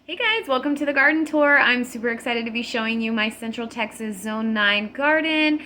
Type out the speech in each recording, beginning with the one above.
Hey guys, welcome to the garden tour. I'm super excited to be showing you my Central Texas Zone 9 garden.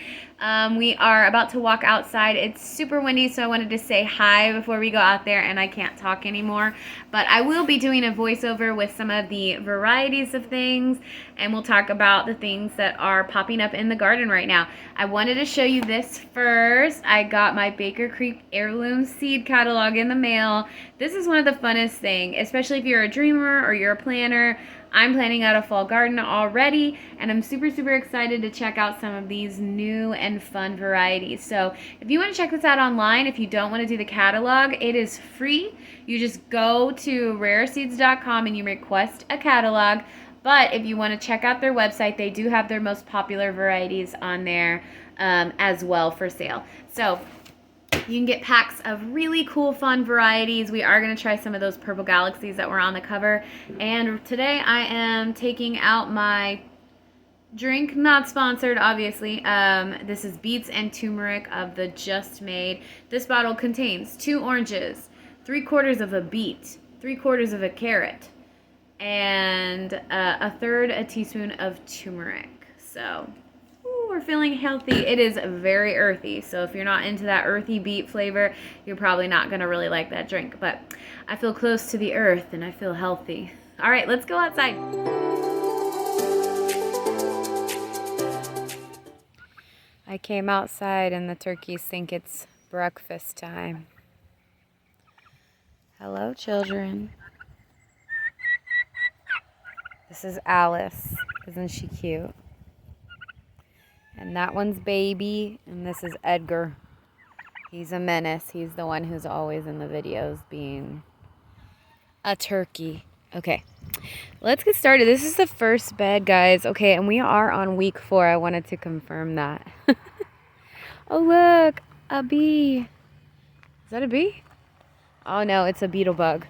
We are about to walk outside. It's super windy, so I wanted to say hi before we go out there, and I can't talk anymore. But I will be doing a voiceover with some of the varieties of things, and we'll talk about the things that are popping up in the garden right now. I wanted to show you this first. I got my Baker Creek Heirloom Seed Catalog in the mail. This is one of the funnest things, especially if you're a dreamer or you're a planner. I'm planning out a fall garden already, and I'm super excited to check out some of these new and fun varieties. So if you want to check this out online, if you don't want to do the catalog, it is free. You just go to rareseeds.com and you request a catalog. But if you want to check out their website, they do have their most popular varieties on there as well for sale. So you can get packs of really cool, fun varieties. We are going to try some of those purple galaxies that were on the cover. And today I am taking out my drink, not sponsored, obviously. This is Beets and Turmeric of the Just Made. This bottle contains 2 oranges, 3/4 of a beet, 3/4 of a carrot, and a third a teaspoon of turmeric. So we're feeling healthy. It is very earthy, so if you're not into that earthy beet flavor, you're probably not going to really like that drink. But I feel close to the earth and I feel healthy. All right, let's go outside. I came outside and the turkeys think it's breakfast time. Hello, children. This is Alice. Isn't she cute? And that one's Baby, and this is Edgar. He's a menace. He's the one who's always in the videos being a turkey. Okay, let's get started. This is the first bed, guys. Okay, and we are on week 4. I wanted to confirm that. Oh, look, a bee. Is that a bee? Oh, no, it's a beetle bug.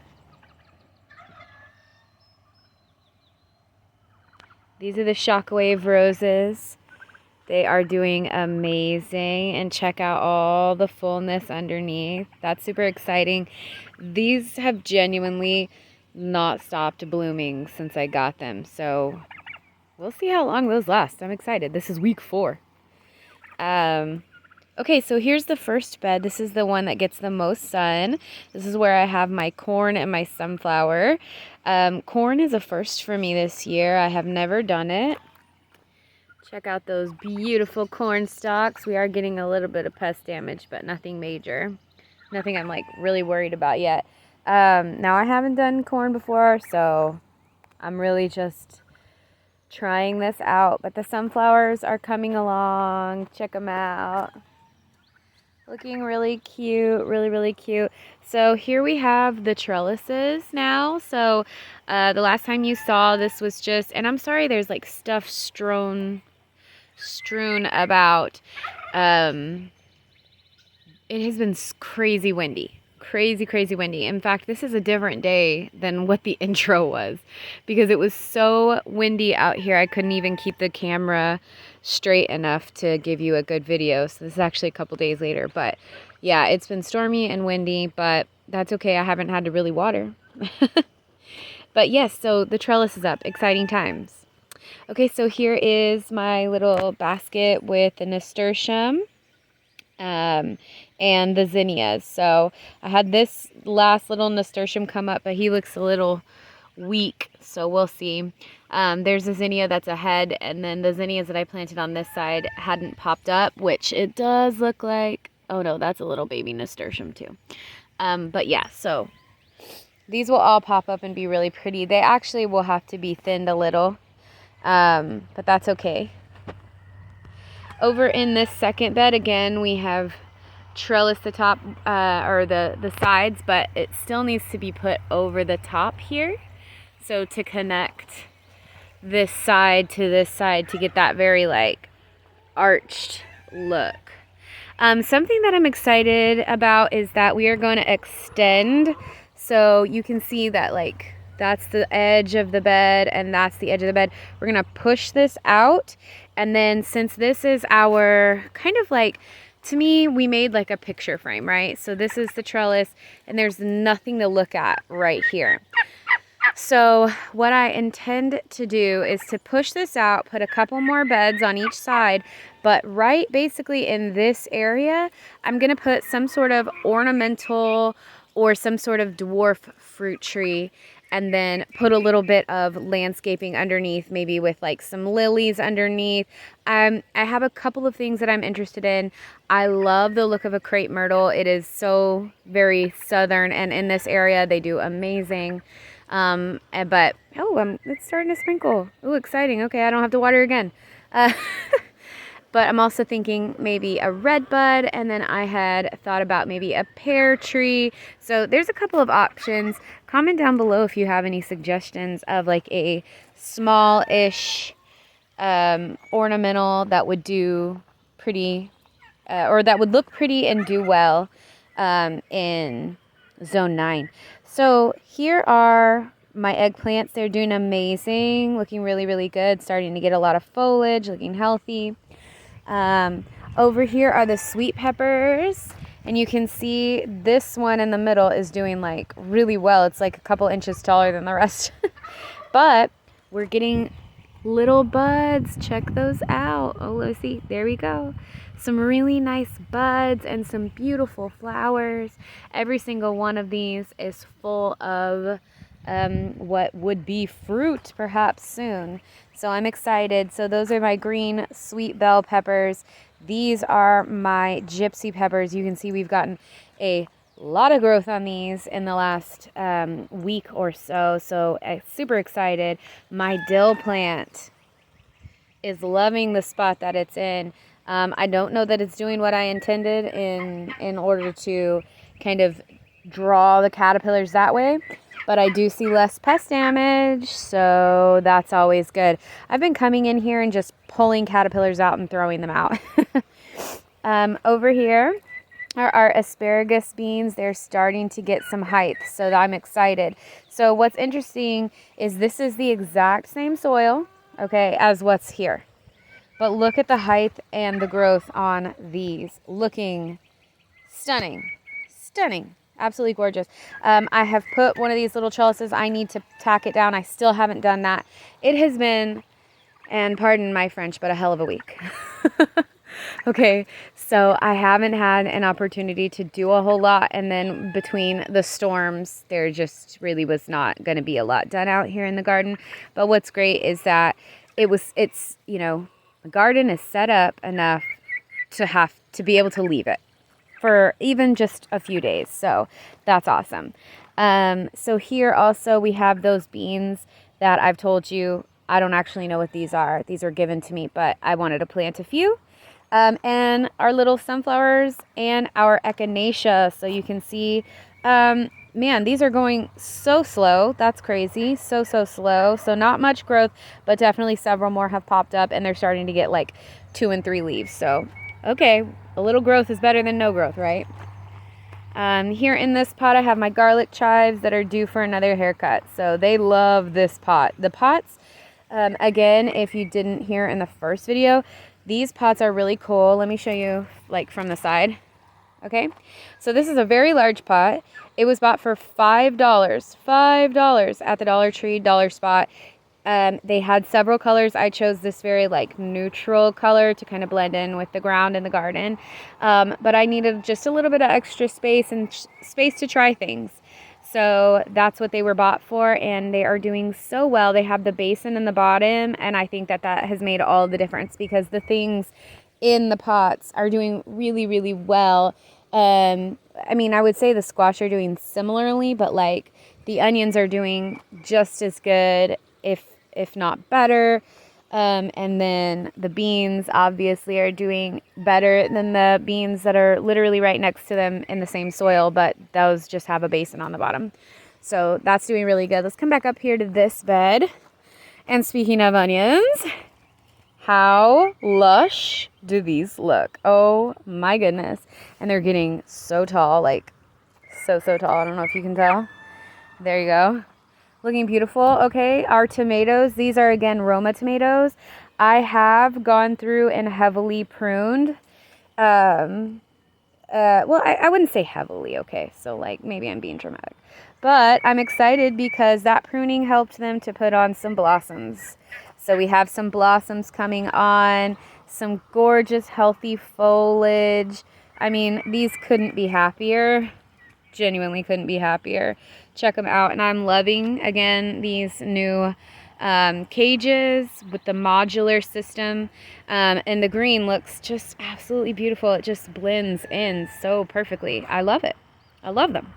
These are the shockwave roses. They are doing amazing, and check out all the fullness underneath. That's super exciting. These have genuinely not stopped blooming since I got them, so we'll see how long those last. I'm excited. This is week 4. Okay, so here's the first bed. This is the one that gets the most sun. This is where I have my corn and my sunflower. Corn is a first for me this year. I have never done it. Check out those beautiful corn stalks. We are getting a little bit of pest damage, but nothing major. Nothing I'm like really worried about yet. Now I haven't done corn before, so I'm really just trying this out. But the sunflowers are coming along. Check them out. Looking really cute, really cute. So here we have the trellises now. So the last time you saw this was just, and I'm sorry there's like stuff strewn about. It has been crazy windy. Crazy windy. In fact, this is a different day than what the intro was because it was so windy out here I couldn't even keep the camera straight enough to give you a good video. So this is actually a couple days later, but yeah, it's been stormy and windy, but that's okay. I haven't had to really water. But yes, so the trellis is up. Exciting times. Okay, so here is my little basket with the nasturtium and the zinnias. So I had this last little nasturtium come up, but he looks a little weak, so we'll see. There's a zinnia that's ahead, and then the zinnias that I planted on this side hadn't popped up, which it does look like. Oh no, that's a little baby nasturtium too. But yeah, so these will all pop up and be really pretty. They actually will have to be thinned a little. But that's okay. Over in this second bed, again, we have trellis the top, or the sides, but it still needs to be put over the top here. So to connect this side to this side to get that very like arched look. Something that I'm excited about is that we are going to extend. So you can see that like that's the edge of the bed and that's the edge of the bed. We're going to push this out. And then since this is our kind of like, to me, we made like a picture frame, right? So this is the trellis and there's nothing to look at right here. So what I intend to do is to push this out, put a couple more beds on each side, but right basically in this area, I'm going to put some sort of ornamental or some sort of dwarf fruit tree, and then put a little bit of landscaping underneath, maybe with like some lilies underneath. I have a couple of things that I'm interested in. I love the look of a crepe myrtle. It is so very southern, and in this area they do amazing. But it's starting to sprinkle. Oh, exciting. Okay, I don't have to water again. Uh, but I'm also thinking maybe a red bud, and then I had thought about maybe a pear tree. So there's a couple of options. Comment down below if you have any suggestions of like a small-ish ornamental that would do pretty, or that would look pretty and do well in zone 9. So here are my eggplants. They're doing amazing, looking really, really good, starting to get a lot of foliage, looking healthy. Over here are the sweet peppers, and you can see this one in the middle is doing like really well. It's like a couple inches taller than the rest. But we're getting little buds. Check those out. Oh, let's see. There we go. Some really nice buds and some beautiful flowers. Every single one of these is full of what would be fruit perhaps soon. So I'm excited. So those are my green sweet bell peppers. These are my gypsy peppers. You can see we've gotten a lot of growth on these in the last week or so. So super excited. My dill plant is loving the spot that it's in. I don't know that it's doing what I intended in order to kind of draw the caterpillars that way, but I do see less pest damage, so that's always good. I've been coming in here and just pulling caterpillars out and throwing them out. Over here are our asparagus beans. They're starting to get some height, so I'm excited. So what's interesting is this is the exact same soil, okay, as what's here. But look at the height and the growth on these. Looking stunning. Stunning. Absolutely gorgeous. I have put one of these little trellises. I need to tack it down. I still haven't done that. It has been, and pardon my French, but a hell of a week. Okay, so I haven't had an opportunity to do a whole lot. And then between the storms, there just really was not going to be a lot done out here in the garden. But what's great is that it's, you know, the garden is set up enough to have to be able to leave it for even just a few days. So that's awesome. So here also we have those beans that I've told you, I don't actually know what these are. These are given to me, but I wanted to plant a few. And our little sunflowers and our echinacea. So you can see, man, these are going so slow. That's crazy. So slow. So not much growth, but definitely several more have popped up, and they're starting to get like 2 and 3 leaves. So, okay, a little growth is better than no growth, right? Here in this pot, I have my garlic chives that are due for another haircut. So they love this pot. The pots, again, if you didn't hear in the first video, these pots are really cool. Let me show you like from the side. Okay, so this is a very large pot. It was bought for $5, $5 at the Dollar Tree, Dollar Spot. They had several colors. I chose this very like neutral color to kind of blend in with the ground in the garden. But I needed just a little bit of extra space and space to try things. So that's what they were bought for, and they are doing so well. They have the basin in the bottom, and I think that has made all the difference because the things in the pots are doing really, really well. I mean, I would say the squash are doing similarly, but like the onions are doing just as good, if not better. And then the beans obviously are doing better than the beans that are literally right next to them in the same soil, but those just have a basin on the bottom. So that's doing really good. Let's come back up here to this bed. And speaking of onions, how lush do these look? Oh my goodness. And they're getting so tall, like so tall. I don't know if you can tell. There you go. Looking beautiful. Okay, our tomatoes. These are, again, Roma tomatoes. I have gone through and heavily pruned. Well, I wouldn't say heavily, okay? So, like, maybe I'm being dramatic. But I'm excited because that pruning helped them to put on some blossoms. So we have some blossoms coming on, some gorgeous healthy foliage. I mean, these couldn't be happier. Genuinely couldn't be happier. Check them out. And I'm loving, again, these new cages with the modular system. And the green looks just absolutely beautiful. It just blends in so perfectly. I love it. I love them.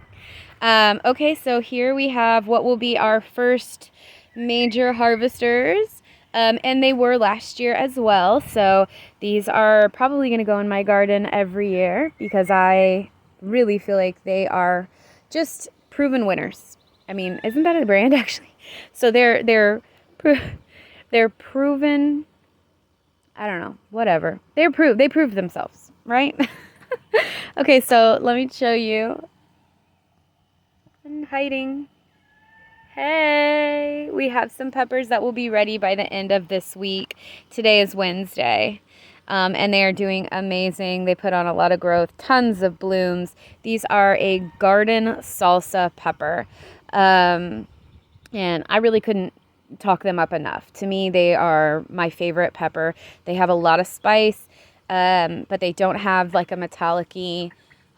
Okay, so here we have what will be our first major harvesters. And they were last year as well. So these are probably going to go in my garden every year because I really feel like they are just proven winners. I mean, isn't that a brand actually? So they're proven. I don't know, whatever. They proved themselves, right? Okay, so let me show you. I'm hiding. Hey, we have some peppers that will be ready by the end of this week. Today is Wednesday. And they are doing amazing. They put on a lot of growth, tons of blooms. These are a garden salsa pepper. And I really couldn't talk them up enough. To me, they are my favorite pepper. They have a lot of spice, but they don't have like a metallic-y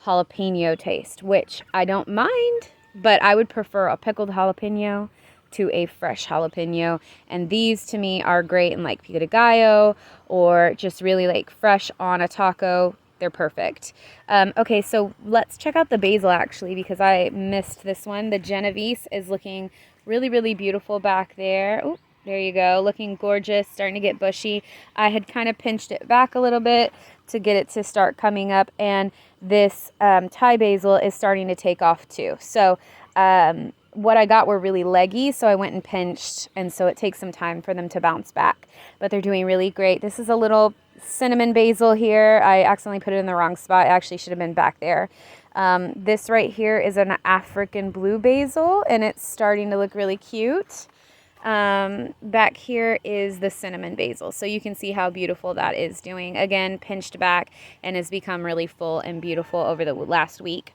jalapeno taste, which I don't mind, but I would prefer a pickled jalapeno to a fresh jalapeno. And these to me are great in like pico de gallo or just really like fresh on a taco. They're perfect. Okay, so let's check out the basil actually because I missed this one. The Genovese is looking really, really beautiful back there. Oh, there you go. Looking gorgeous, starting to get bushy. I had kind of pinched it back a little bit to get it to start coming up. And this Thai basil is starting to take off too. So what I got were really leggy, so I went and pinched, and so it takes some time for them to bounce back. But they're doing really great. This is a little cinnamon basil here. I accidentally put it in the wrong spot. It actually should have been back there. This right here is an African blue basil, and it's starting to look really cute. Back here is the cinnamon basil, so you can see how beautiful that is doing. Again, pinched back and has become really full and beautiful over the last week.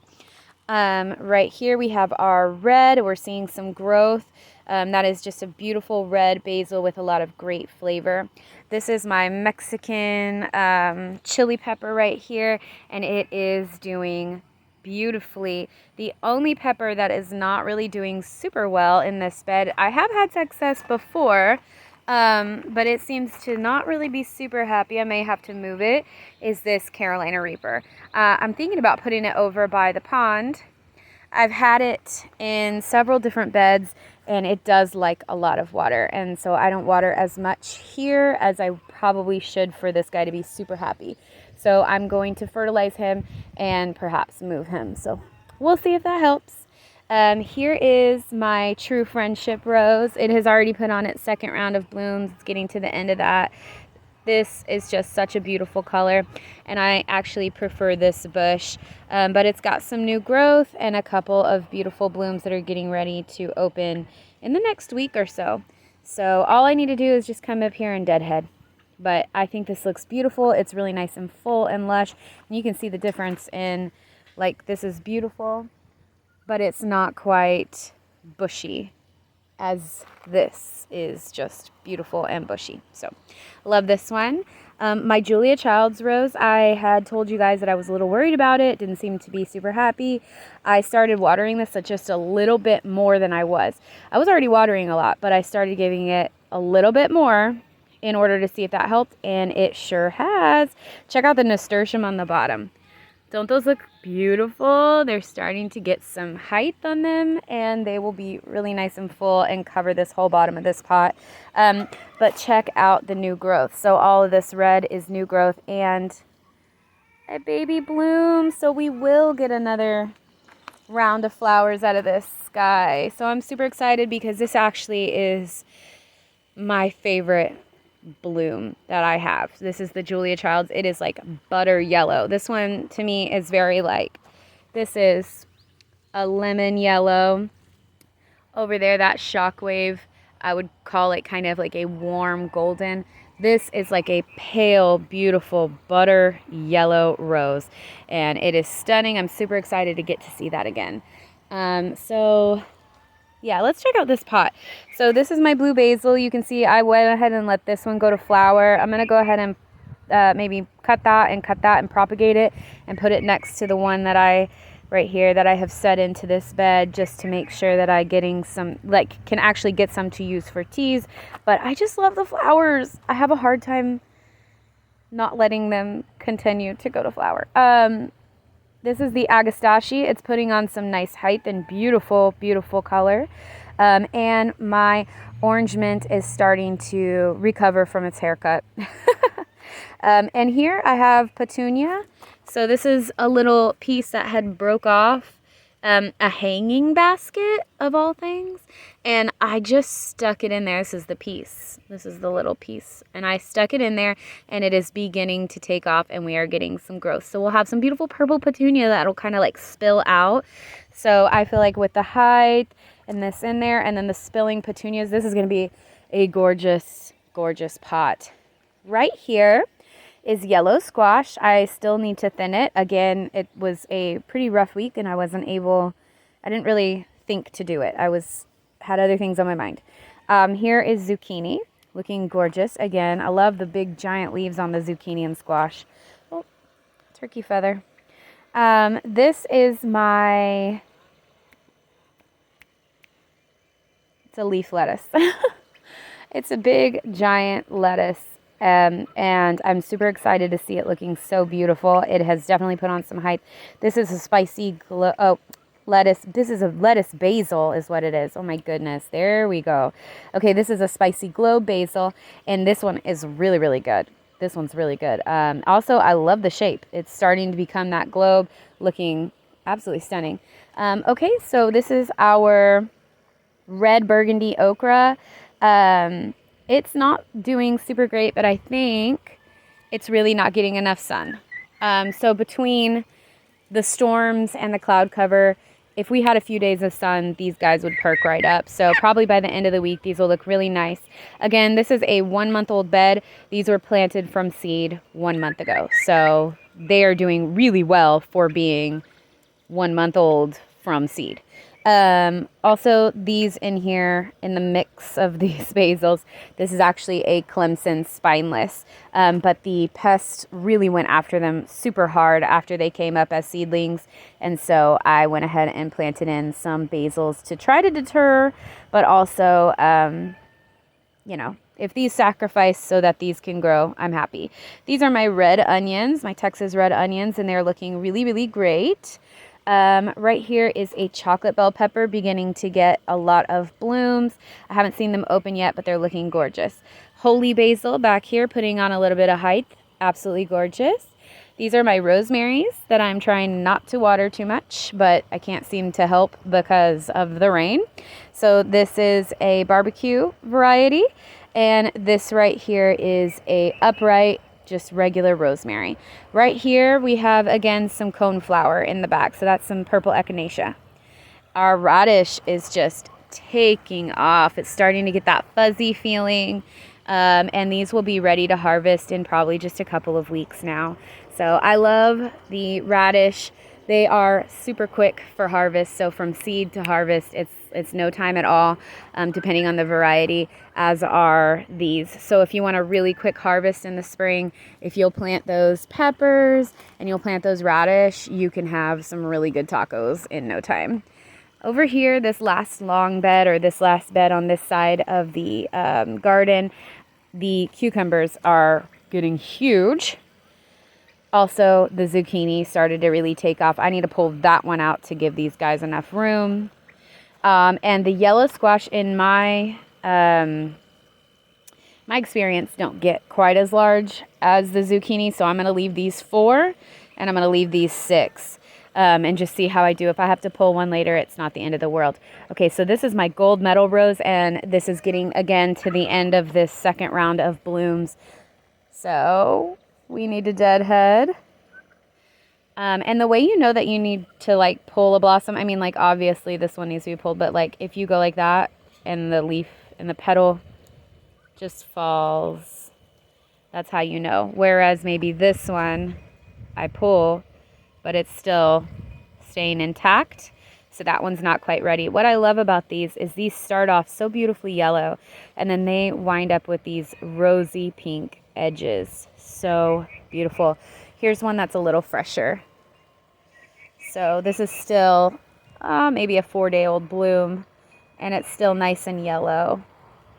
Right here we have our red. We're seeing some growth. That is just a beautiful red basil with a lot of great flavor. This is my Mexican chili pepper right here, and it is doing beautifully. The only pepper that is not really doing super well in this bed, I have had success before, but it seems to not really be super happy. I may have to move it, is this Carolina Reaper. I'm thinking about putting it over by the pond. I've had it in several different beds, and it does like a lot of water, and so I don't water as much here as I probably should for this guy to be super happy. So I'm going to fertilize him and perhaps move him. So we'll see if that helps. Here is my True Friendship rose. It has already put on its second round of blooms. It's getting to the end of that. This is just such a beautiful color, and I actually prefer this bush, but it's got some new growth and a couple of beautiful blooms that are getting ready to open in the next week or so. So all I need to do is just come up here and deadhead. But I think this looks beautiful. It's really nice and full and lush. And you can see the difference in, like, this is beautiful, but it's not quite bushy as this is just beautiful and bushy. So love this one. My Julia Childs rose, I had told you guys that I was a little worried about it. Didn't seem to be super happy. I started watering this at just a little bit more than I was. I was already watering a lot, but I started giving it a little bit more in order to see if that helped, and it sure has. Check out the nasturtium on the bottom. Don't those look beautiful? They're starting to get some height on them, and they will be really nice and full and cover this whole bottom of this pot. But check out the new growth. So all of this red is new growth and a baby bloom. So we will get another round of flowers out of this guy. So I'm super excited because this actually is my favorite bloom that I have. This is the Julia Childs. It is like butter yellow. This one to me is very like, this is a lemon yellow. Over there, that Shockwave, I would call it kind of like a warm golden. This is like a pale, beautiful butter yellow rose, and it is stunning. I'm super excited to get to see that again. So yeah, let's check out this pot. So this is my blue basil. You can see I went ahead and let this one go to flower. I'm going to go ahead and maybe cut that and propagate it and put it next to the one that right here that I have set into this bed, just to make sure that I getting some, like, can actually get some to use for teas. But I just love the flowers. I have a hard time not letting them continue to go to flower. This is the agastache. It's putting on some nice height and beautiful, beautiful color. And my orange mint is starting to recover from its haircut. And here I have petunia. So this is a little piece that had broke off a hanging basket of all things. And I just stuck it in there. This is the piece. This is the little piece. And I stuck it in there, and it is beginning to take off, and we are getting some growth. So we'll have some beautiful purple petunia that'll kind of like spill out. So I feel like with the height and this in there, and then the spilling petunias, this is going to be a gorgeous, gorgeous pot. Right here is yellow squash. I still need to thin it. Again, it was a pretty rough week, and I didn't really think to do it. Had other things on my mind. Here is zucchini, looking gorgeous. Again, I love the big giant leaves on the zucchini and squash. Oh, turkey feather. This is it's a leaf lettuce. It's a big giant lettuce. And I'm super excited to see it looking so beautiful. It has definitely put on some height. This is a spicy lettuce. This is a lettuce basil is what it is. Oh my goodness. There we go. Okay, this is a spicy globe basil, and this one is really, really good. This one's really good. Also, I love the shape. It's starting to become that globe, looking absolutely stunning. Okay, so this is our red burgundy okra. It's not doing super great, but I think it's really not getting enough sun. So between the storms and the cloud cover, if we had a few days of sun, these guys would perk right up. So probably by the end of the week, these will look really nice. Again, this is a 1-month-old bed. These were planted from seed 1 month ago. So they are doing really well for being 1 month old from seed. Also, these in here, in the mix of these basils, this is actually a Clemson spineless, but the pest really went after them super hard after they came up as seedlings, and so I went ahead and planted in some basils to try to deter, but also, if these sacrifice so that these can grow, I'm happy. These are my red onions, my Texas red onions, and they're looking really, really great. Right here is a chocolate bell pepper beginning to get a lot of blooms. I haven't seen them open yet, but they're looking gorgeous. Holy basil back here putting on a little bit of height. Absolutely gorgeous. These are my rosemaries that I'm trying not to water too much, but I can't seem to help because of the rain. So this is a barbecue variety, and this right here is a upright, just regular rosemary. Right here we have again some coneflower in the back, so that's some purple echinacea. Our radish is just taking off. It's starting to get that fuzzy feeling, and these will be ready to harvest in probably just a couple of weeks now. So I love the radish. They are super quick for harvest, so from seed to harvest it's no time at all, depending on the variety, as are these. So if you want a really quick harvest in the spring, if you'll plant those peppers and you'll plant those radish, you can have some really good tacos in no time. Over here, this last long bed, or this last bed on this side of the garden, the cucumbers are getting huge. Also, the zucchini started to really take off. I need to pull that one out to give these guys enough room. And the yellow squash, in my experience, don't get quite as large as the zucchini. So I'm going to leave these 4, and I'm going to leave these 6, and just see how I do. If I have to pull one later, it's not the end of the world. Okay, so this is my gold medal rose, and this is getting, again, to the end of this second round of blooms. So we need to deadhead. And the way you know that you need to like pull a blossom, I mean, like obviously this one needs to be pulled, but like if you go like that and the leaf and the petal just falls, that's how you know. Whereas maybe this one I pull, but it's still staying intact. So that one's not quite ready. What I love about these is these start off so beautifully yellow, and then they wind up with these rosy pink edges. So beautiful. Here's one that's a little fresher. So this is still maybe a 4-day-old bloom, and it's still nice and yellow.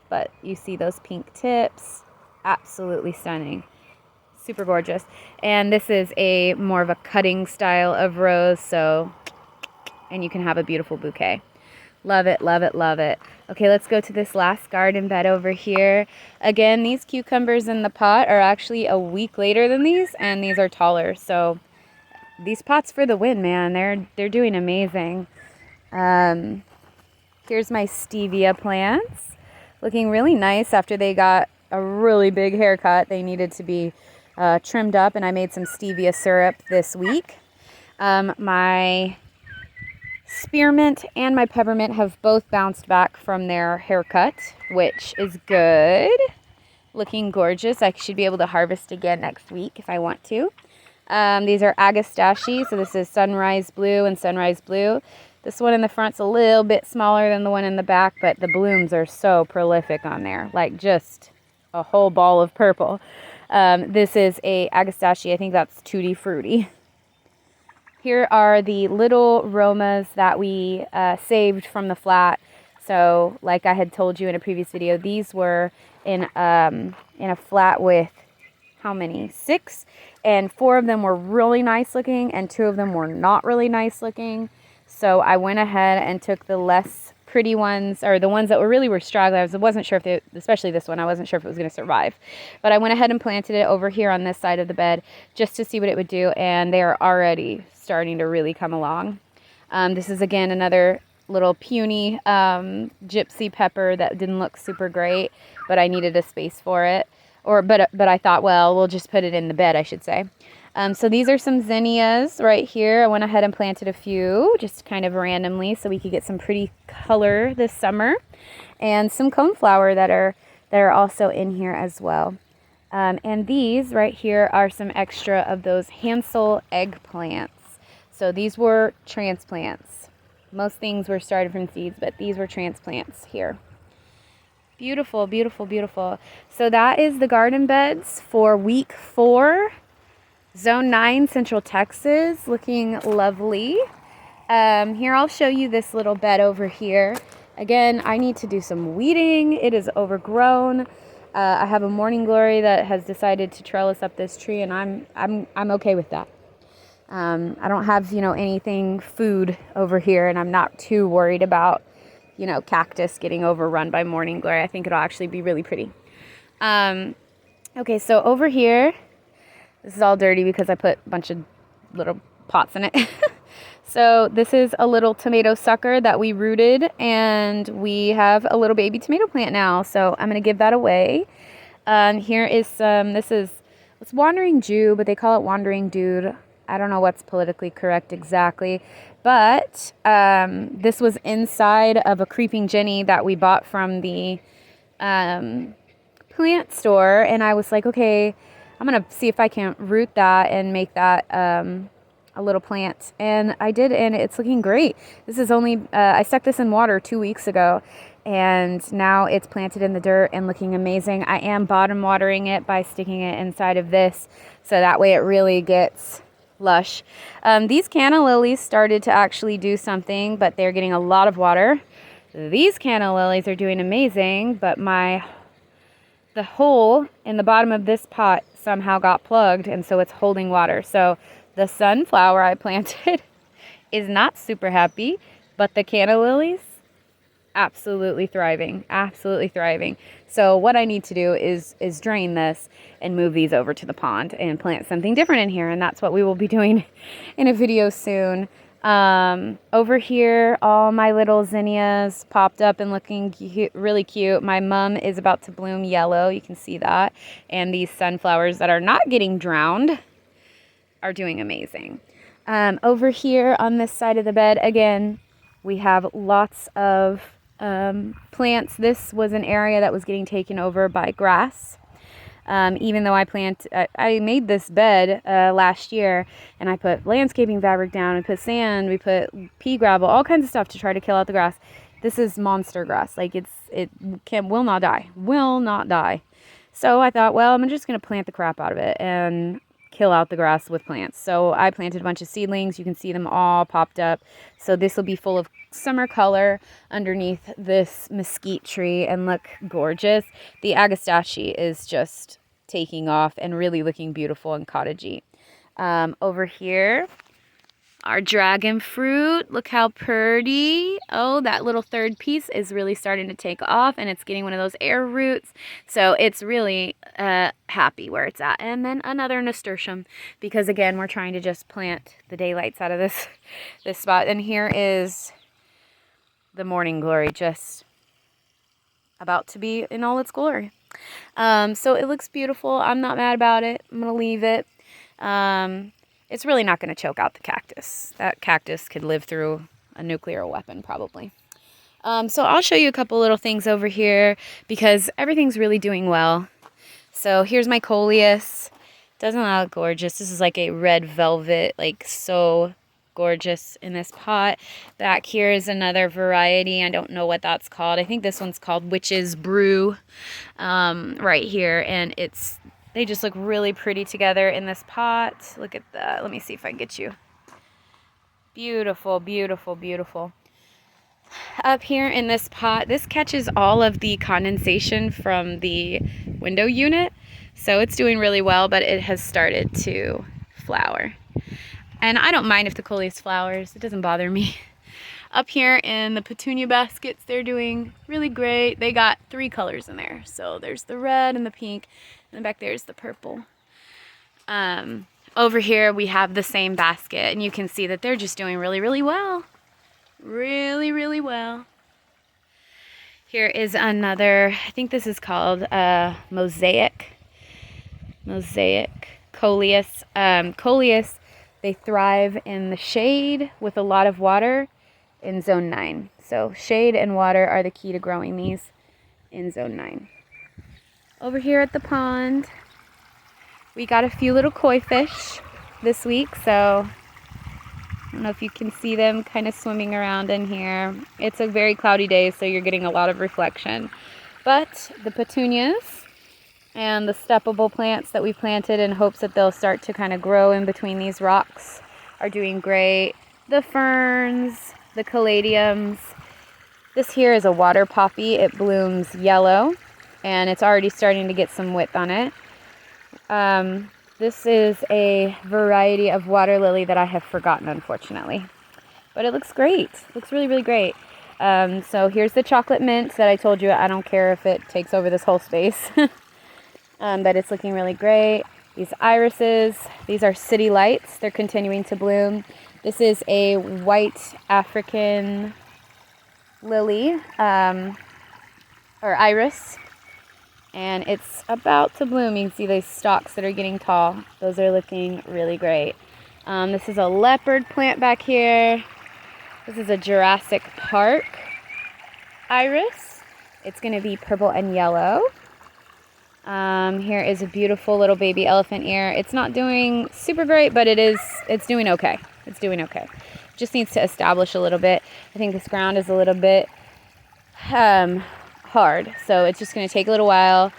But you see those pink tips. Absolutely stunning. Super gorgeous. And this is a more of a cutting style of rose, so, and you can have a beautiful bouquet. Love it, love it, love it. Okay, let's go to this last garden bed over here. Again, these cucumbers in the pot are actually a week later than these, and these are taller. So these pots for the win, man. They're doing amazing. Here's my stevia plants. Looking really nice after they got a really big haircut. They needed to be trimmed up, and I made some stevia syrup this week. My spearmint and my peppermint have both bounced back from their haircut, which is good. Looking gorgeous. I should be able to harvest again next week if I want to. These are agastache, so this is sunrise blue and sunrise blue. This one in the front's a little bit smaller than the one in the back, but the blooms are so prolific on there, like just a whole ball of purple. This is a agastache. I think that's Tutti Frutti. Here are the little Romas that we saved from the flat. So like I had told you in a previous video, these were in a flat with how many? 6, and 4 of them were really nice looking and 2 of them were not really nice looking. So I went ahead and took the less pretty ones, or the ones that were straggly. I wasn't sure if they, especially this one, I wasn't sure if it was going to survive. But I went ahead and planted it over here on this side of the bed just to see what it would do, and they are already starting to really come along. This is again another little puny gypsy pepper that didn't look super great, but I needed a space for it. But I thought, well, we'll just put it in the bed, I should say. So these are some zinnias right here. I went ahead and planted a few just kind of randomly so we could get some pretty color this summer, and some coneflower that are also in here as well. And these right here are some extra of those Hansel eggplants. So these were transplants. Most things were started from seeds, but these were transplants here. Beautiful, beautiful, beautiful. So that is the garden beds for week 4. Zone 9, Central Texas, looking lovely. Here, I'll show you this little bed over here. Again, I need to do some weeding. It is overgrown. I have a morning glory that has decided to trellis up this tree, and I'm okay with that. I don't have, anything food over here, and I'm not too worried about, cactus getting overrun by morning glory. I think it'll actually be really pretty. Okay, so over here, this is all dirty because I put a bunch of little pots in it. So this is a little tomato sucker that we rooted, and we have a little baby tomato plant now. So I'm going to give that away. Here is it's Wandering Jew, but they call it Wandering Dude. I don't know what's politically correct exactly. But this was inside of a creeping Jenny that we bought from the plant store. And I was like, okay, I'm going to see if I can root that and make that a little plant. And I did, and it's looking great. This is only, I stuck this in water 2 weeks ago, and now it's planted in the dirt and looking amazing. I am bottom watering it by sticking it inside of this, so that way it really gets lush. These canna lilies started to actually do something, but they're getting a lot of water. These canna lilies are doing amazing, but the hole in the bottom of this pot somehow got plugged, and so it's holding water. So the sunflower I planted is not super happy, but the canna lilies, absolutely thriving, absolutely thriving. So what I need to do is drain this and move these over to the pond and plant something different in here, and that's what we will be doing in a video soon. Over here, all my little zinnias popped up and looking really cute. My mum is about to bloom yellow, you can see that, and these sunflowers that are not getting drowned are doing amazing. Over here on this side of the bed, again, we have lots of plants. This was an area that was getting taken over by grass. Even though I made this bed last year, and I put landscaping fabric down, I put sand, we put pea gravel, all kinds of stuff to try to kill out the grass. This is monster grass. Like will not die. So I thought, well, I'm just going to plant the crap out of it and kill out the grass with plants. So I planted a bunch of seedlings. You can see them all popped up. So this will be full of summer color underneath this mesquite tree and look gorgeous. The agastache is just taking off and really looking beautiful and cottagey. Over here, our dragon fruit, look how pretty. Oh, that little third piece is really starting to take off, and it's getting one of those air roots. So it's really happy where it's at. And then another nasturtium, because again, we're trying to just plant the daylights out of this spot. And here is the morning glory, just about to be in all its glory. So it looks beautiful. I'm not mad about it. I'm going to leave it. It's really not going to choke out the cactus. That cactus could live through a nuclear weapon probably. So I'll show you a couple little things over here because everything's really doing well. So here's my coleus. Doesn't that look gorgeous? This is like a red velvet, like so gorgeous in this pot. Back here is another variety. I don't know what that's called. I think this one's called Witch's Brew right here. And they just look really pretty together in this pot. Look at that. Let me see if I can get you. Beautiful, beautiful, beautiful. Up here in this pot, this catches all of the condensation from the window unit. So it's doing really well, but it has started to flower. And I don't mind if the coleus flowers. It doesn't bother me. Up here in the petunia baskets, they're doing really great. They got 3 colors in there. So there's the red and the pink, and then back there's the purple. Over here we have the same basket, and you can see that they're just doing really, really well. Really, really well. Here is another, I think this is called mosaic coleus. Coleus, they thrive in the shade with a lot of water in zone 9. So shade and water are the key to growing these in zone 9. Over here at the pond, we got a few little koi fish this week, so I don't know if you can see them kind of swimming around in here. It's a very cloudy day, so you're getting a lot of reflection. But the petunias and the steppable plants that we planted in hopes that they'll start to kind of grow in between these rocks are doing great. The ferns, the caladiums. This here is a water poppy. It blooms yellow, and it's already starting to get some width on it. This is a variety of water lily that I have forgotten, unfortunately. But it looks great. It looks really, really great. So here's the chocolate mint that I told you. I don't care if it takes over this whole space. But it's looking really great. These irises, these are city lights. They're continuing to bloom. This is a white African lily, or iris. And it's about to bloom. You can see these stalks that are getting tall. Those are looking really great. This is a leopard plant back here. This is a Jurassic Park iris. It's going to be purple and yellow. Here is a beautiful little baby elephant ear. It's not doing super great, but it's doing okay. It's doing okay. Just needs to establish a little bit. I think this ground is a little bit hard, so it's just going to take a little while.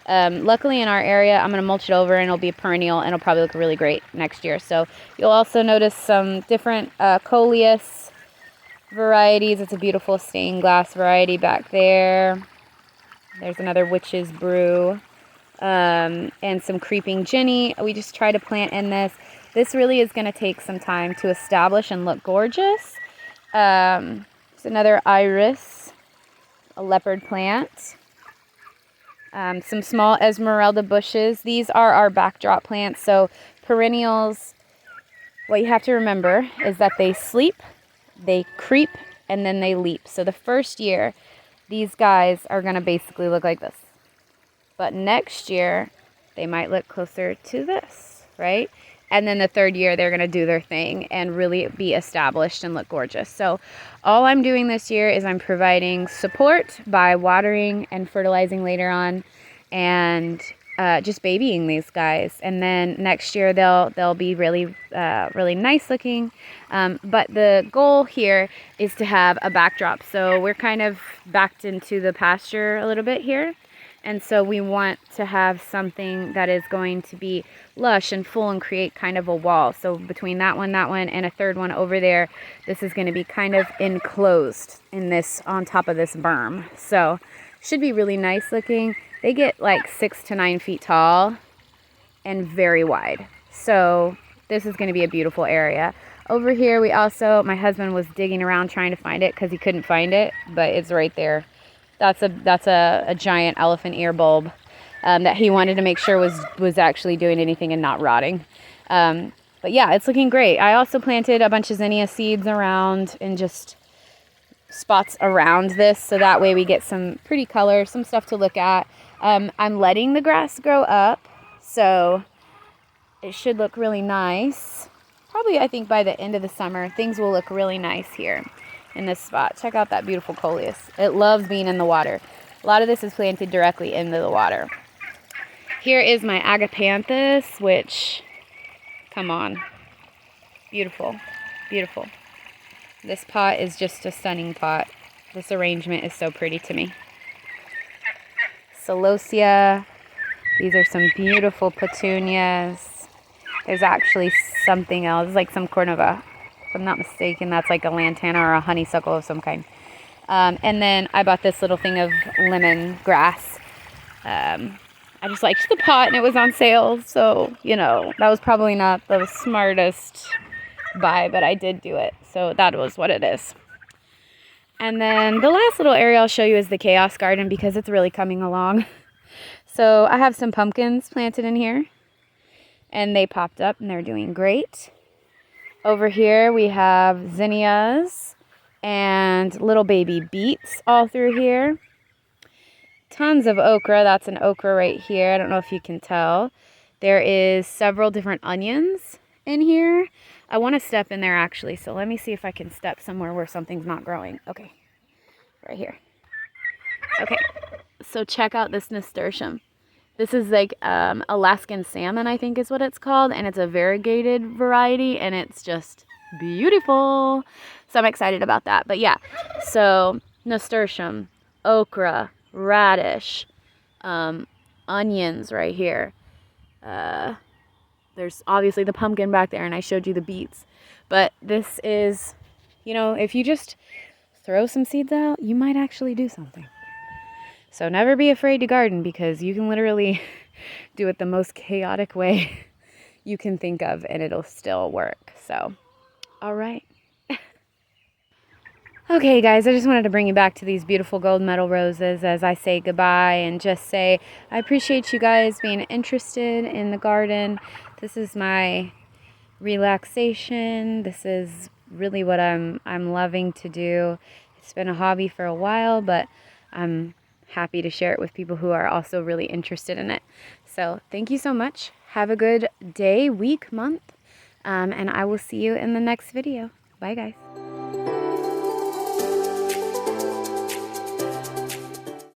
Luckily in our area, I'm going to mulch it over and it'll be perennial and it'll probably look really great next year. So you'll also notice some different coleus varieties. It's a beautiful stained glass variety back there. There's another Witch's Brew, and some creeping Jenny. We just try to plant in this. This really is going to take some time to establish and look gorgeous. There's another iris, a leopard plant. Some small Esmeralda bushes. These are our backdrop plants. So perennials, what you have to remember is that they sleep, they creep, and then they leap. So the first year, these guys are going to basically look like this. But next year, they might look closer to this, right? And then the third year, they're going to do their thing and really be established and look gorgeous. So all I'm doing this year is I'm providing support by watering and fertilizing later on and just babying these guys, and then next year they'll be really really nice looking. But the goal here is to have a backdrop. So we're kind of backed into the pasture a little bit here, and so we want to have something that is going to be lush and full and create kind of a wall. So between that one, and a third one over there, this is going to be kind of enclosed in this, on top of this berm. So should be really nice looking. They get like 6 to 9 feet tall and very wide. So this is going to be a beautiful area. Over here, we also, my husband was digging around trying to find it because he couldn't find it, but it's right there. That's a giant elephant ear bulb that he wanted to make sure was actually doing anything and not rotting. But yeah, it's looking great. I also planted a bunch of zinnia seeds around in just spots around this, so that way we get some pretty color, some stuff to look at. I'm letting the grass grow up, so it should look really nice. Probably, I think by the end of the summer, things will look really nice here in this spot. Check out that beautiful coleus. It loves being in the water. A lot of this is planted directly into the water. Here is my agapanthus, which, come on, beautiful, beautiful. This pot is just a stunning pot. This arrangement is so pretty to me. Celosia. These are some beautiful petunias. There's actually something else, like some cornova. If I'm not mistaken, that's like a lantana or a honeysuckle of some kind. And then I bought this little thing of lemon grass. I just liked the pot and it was on sale. So, you know, that was probably not the smartest buy, but I did do it. So that was what it is. And then the last little area I'll show you is the chaos garden because it's really coming along. So I have some pumpkins planted in here and they popped up and they're doing great. Over here we have zinnias and little baby beets all through here. Tons of okra. That's an okra right here. I don't know if you can tell. There is several different onions in here. I want to step in there actually, so let me see if I can step somewhere where something's not growing. Okay, right here. Okay, so check out this nasturtium. This is like Alaskan salmon, I think is what it's called, and it's a variegated variety, and it's just beautiful. So I'm excited about that. But yeah, so nasturtium, okra, radish, onions right here. There's obviously the pumpkin back there, and I showed you the beets. But this is, you know, if you just throw some seeds out, you might actually do something. So never be afraid to garden because you can literally do it the most chaotic way you can think of, and it'll still work. So, all right. Okay, guys, I just wanted to bring you back to these beautiful gold medal roses as I say goodbye and just say I appreciate you guys being interested in the garden. This is my relaxation. This is really what I'm loving to do. It's been a hobby for a while, but I'm happy to share it with people who are also really interested in it. So thank you so much. Have a good day, week, month, and I will see you in the next video. Bye, guys.